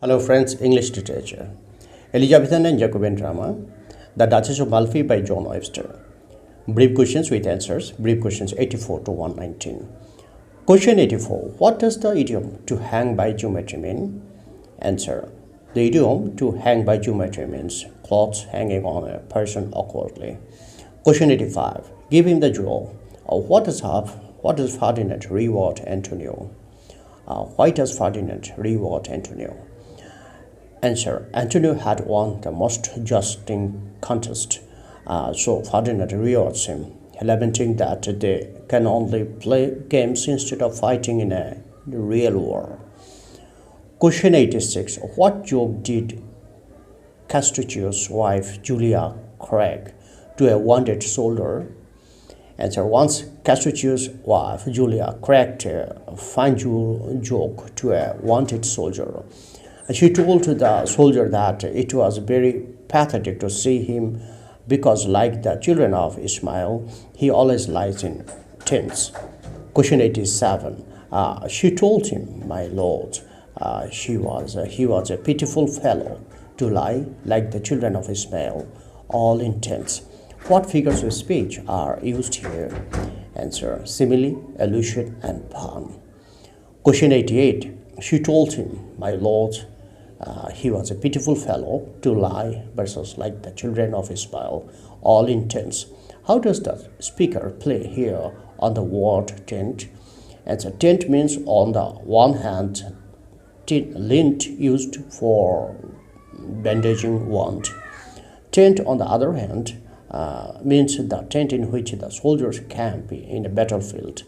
Hello friends, English literature. Elizabethan and Jacobean drama, The Duchess of Malfi by John Webster. Brief questions with answers. Brief questions 84 to 119. Question 84. What does the idiom to hang by geometry mean? Answer. The idiom to hang by geometry means clothes hanging on a person awkwardly. Question 85. Give him the jewel. What does Ferdinand reward Antonio? Why does Ferdinand reward Antonio? Answer. Antonio had won the most jousting contest, so Ferdinand rewards him, lamenting that they can only play games instead of fighting in a real war. Question 86. What joke did Castruccio's wife Julia crack to a wounded soldier? Answer. Once Castruccio's wife Julia cracked a fine joke to a wounded soldier. She told the soldier that it was very pathetic to see him because, like the children of Ishmael, he always lies in tents. Question 87. She told him, my lord, he was a pitiful fellow to lie like the children of Ishmael, all in tents. What figures of speech are used here? Answer. Simile, allusion, and pun. Question 88. She told him, my lord, he was a pitiful fellow to lie versus like the children of Ishmael, all in tents. How does the speaker play here on the word tent? Answer. Tent means on the one hand lint used for bandaging wound. Tent on the other hand means the tent in which the soldiers camp in a battlefield.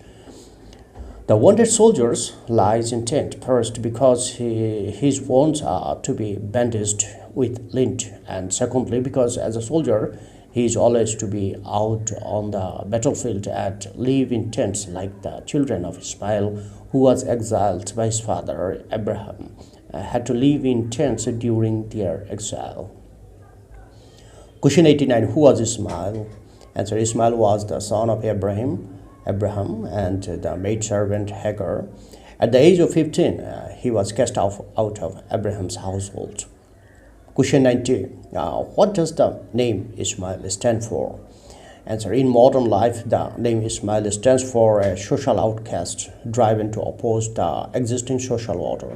The wounded soldier lies in tent first because his wounds are to be bandaged with lint, and secondly because as a soldier he is always to be out on the battlefield and live in tents like the children of Ishmael, who was exiled by his father Abraham, had to live in tents during their exile. Question 89. Who was Ishmael? Answer. Ishmael was the son of Abraham and the maidservant Hagar. At the age of 15, he was cast out of Abraham's household. Question 90. What does the name Ishmael stand for? Answer. In modern life, the name Ishmael stands for a social outcast driven to oppose the existing social order.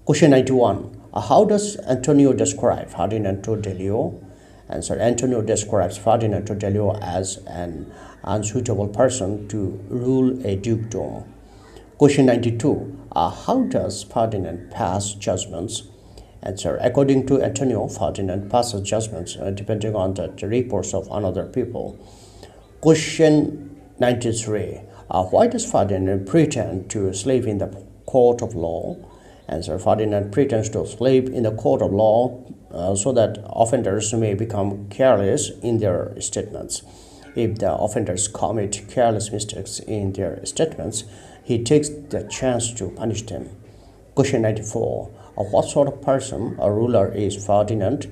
Question 91. How does Antonio describe Ferdinand Delio? Answer. Antonio describes Ferdinand Delio as an unsuitable person to rule a dukedom. Question 92. How does Ferdinand pass judgments? Answer. According to Antonio, Ferdinand passes judgments depending on the reports of another people. Question 93. Why does Ferdinand pretend to slave in the court of law? Answer. Ferdinand pretends to slave in the court of law so that offenders may become careless in their statements. If the offenders commit careless mistakes in their statements, he takes the chance to punish them. Question 94. What sort of person or ruler is Ferdinand?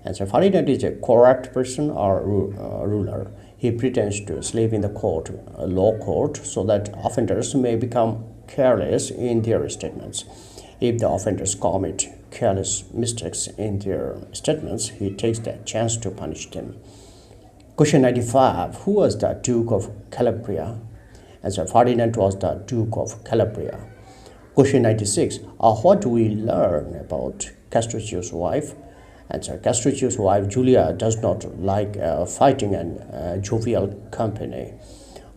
Answer. Ferdinand is a corrupt person or ruler. He pretends to slave in the law court, so that offenders may become careless in their statements. If the offenders commit careless mistakes in their statements, he takes the chance to punish them. Question 95. Who was the Duke of Calabria? Answer. Ferdinand was the Duke of Calabria. Question 96. What do we learn about Castruccio's wife? Answer. Castruccio's wife Julia does not like fighting and jovial company.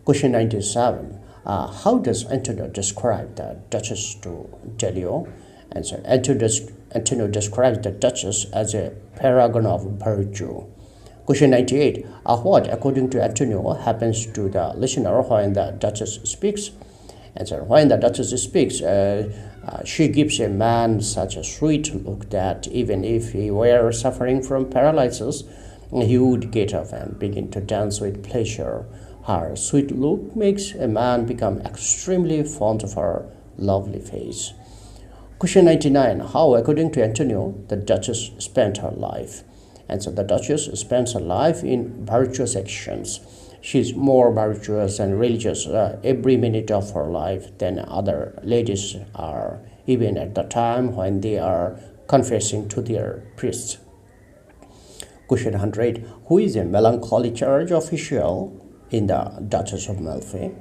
Question 97. How does Antonio describe the Duchess to Delio? Answer. Antonio describes the Duchess as a paragon of virtue. Question 98. What, according to Antonio, happens to the listener when the Duchess speaks? Answer. When the Duchess speaks, she gives a man such a sweet look that even if he were suffering from paralysis, he would get up and begin to dance with pleasure. Her sweet look makes a man become extremely fond of her lovely face. Question 99. How, according to Antonio, the Duchess spent her life? Answer. The Duchess spends her life in virtuous actions. She is more virtuous and religious every minute of her life than other ladies are even at the time when they are confessing to their priests. Question 100. Who is a melancholy church official in the Duchess of Malfi?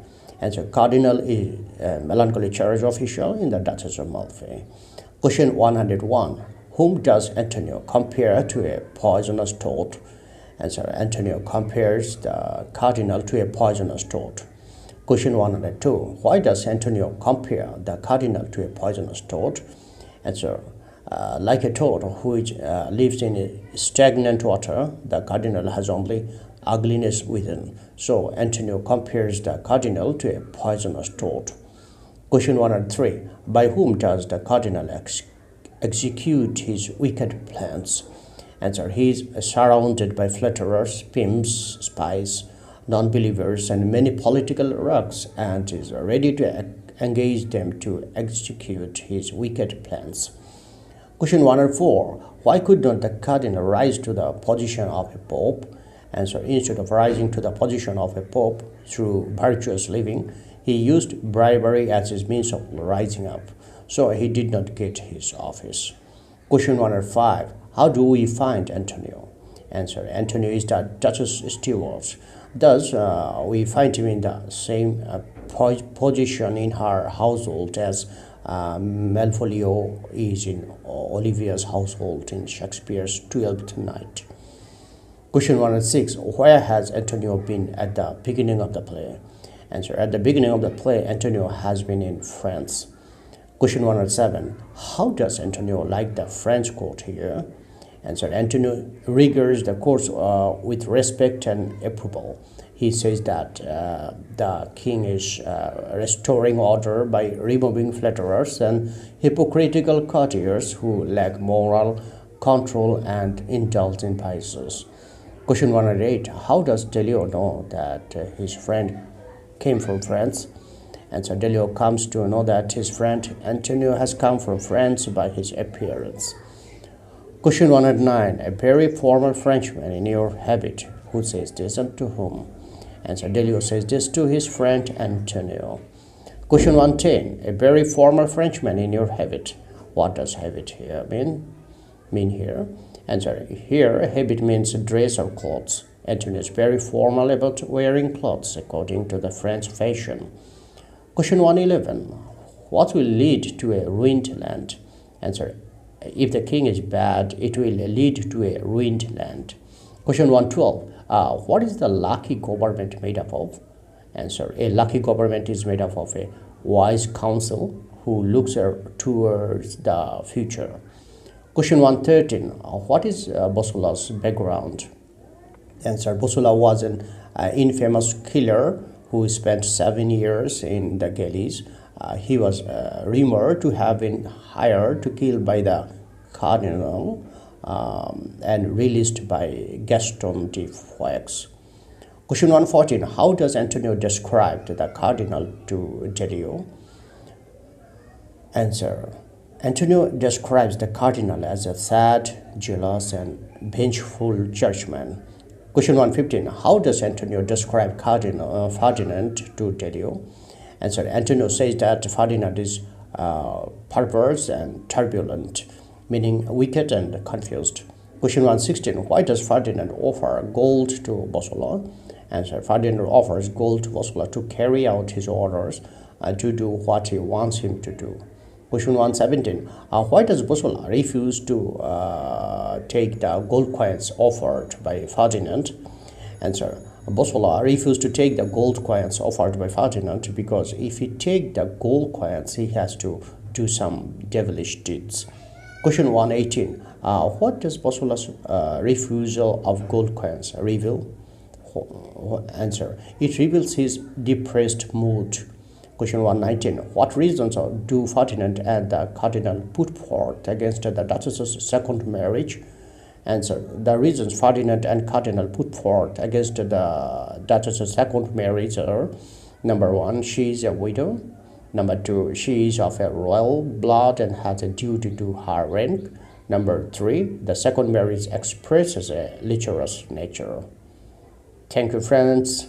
Answer. Cardinal is a melancholy church official in the Duchess of Malfi. Question 101. Whom does Antonio compare to a poisonous toad? Answer. Antonio compares the cardinal to a poisonous toad. Question 102. Why does Antonio compare the cardinal to a poisonous toad? Answer. Like a toad which lives in stagnant water, the cardinal has only ugliness within. So Antonio compares the cardinal to a poisonous toad. Question 103. By whom does the cardinal execute his wicked plans? Answer. He is surrounded by flatterers, pimps, spies, non-believers, and many political rogues, and is ready to engage them to execute his wicked plans. Question 104. Why could not the cardinal rise to the position of a pope? Answer. Instead of rising to the position of a pope through virtuous living, he used bribery as his means of rising up. So he did not get his office. Question 105. How do we find Antonio? Answer. Antonio is the Duchess' steward. Thus, we find him in the same position in her household as Malvolio is in Olivia's household in Shakespeare's Twelfth Night. Question 106. Where has Antonio been at the beginning of the play? Answer. At the beginning of the play, Antonio has been in France. Question 107. How does Antonio like the French court here? Answer. Antonio regards the court with respect and approval. He says that the king is restoring order by removing flatterers and hypocritical courtiers who lack moral control and indulge in vices. Question 108. How does Delio know that his friend came from France? Answer. Delio comes to know that his friend Antonio has come from France by his appearance. Question 109. A very formal Frenchman in your habit. Who says this and to whom? Answer. Delio says this to his friend Antonio. Question 110. A very formal Frenchman in your habit. What does habit here mean here? Answer. Here, habit means dress or clothes. Antonio is very formal about wearing clothes according to the French fashion. Question 111. What will lead to a ruined land? Answer. If the king is bad, it will lead to a ruined land. Question 112. What is the lucky government made up of? Answer. A lucky government is made up of a wise council who looks towards the future. Question 113. What is Bossola's background? Answer. Bossola was an infamous killer who spent 7 years in the galleys. He was rumored to have been hired to kill by the cardinal and released by Gaston de Foix. Question 114. How does Antonio describe the cardinal to Delio? Answer. Antonio describes the cardinal as a sad, jealous, and vengeful churchman. Question 115. How does Antonio describe Ferdinand to Delio? Answer. Antonio says that Ferdinand is perverse and turbulent, meaning wicked and confused. Question 116. Why does Ferdinand offer gold to Bossola? Answer. Ferdinand offers gold to Bossola to carry out his orders to do what he wants him to do. Question 117. Why does Bossola refuse to take the gold coins offered by Ferdinand? Answer. Bossola refused to take the gold coins offered by Ferdinand because if he takes the gold coins, he has to do some devilish deeds. Question 118. What does Bossola's refusal of gold coins reveal? Answer. It reveals his depressed mood. Question 119. What reasons do Ferdinand and the cardinal put forth against the Duchess's second marriage? Answer. The reasons Ferdinand and cardinal put forth against the Duchess's second marriage are: number 1, she is a widow; number 2, she is of a royal blood and has a duty to her rank; number 3, the second marriage expresses a lecherous nature. Thank you, friends.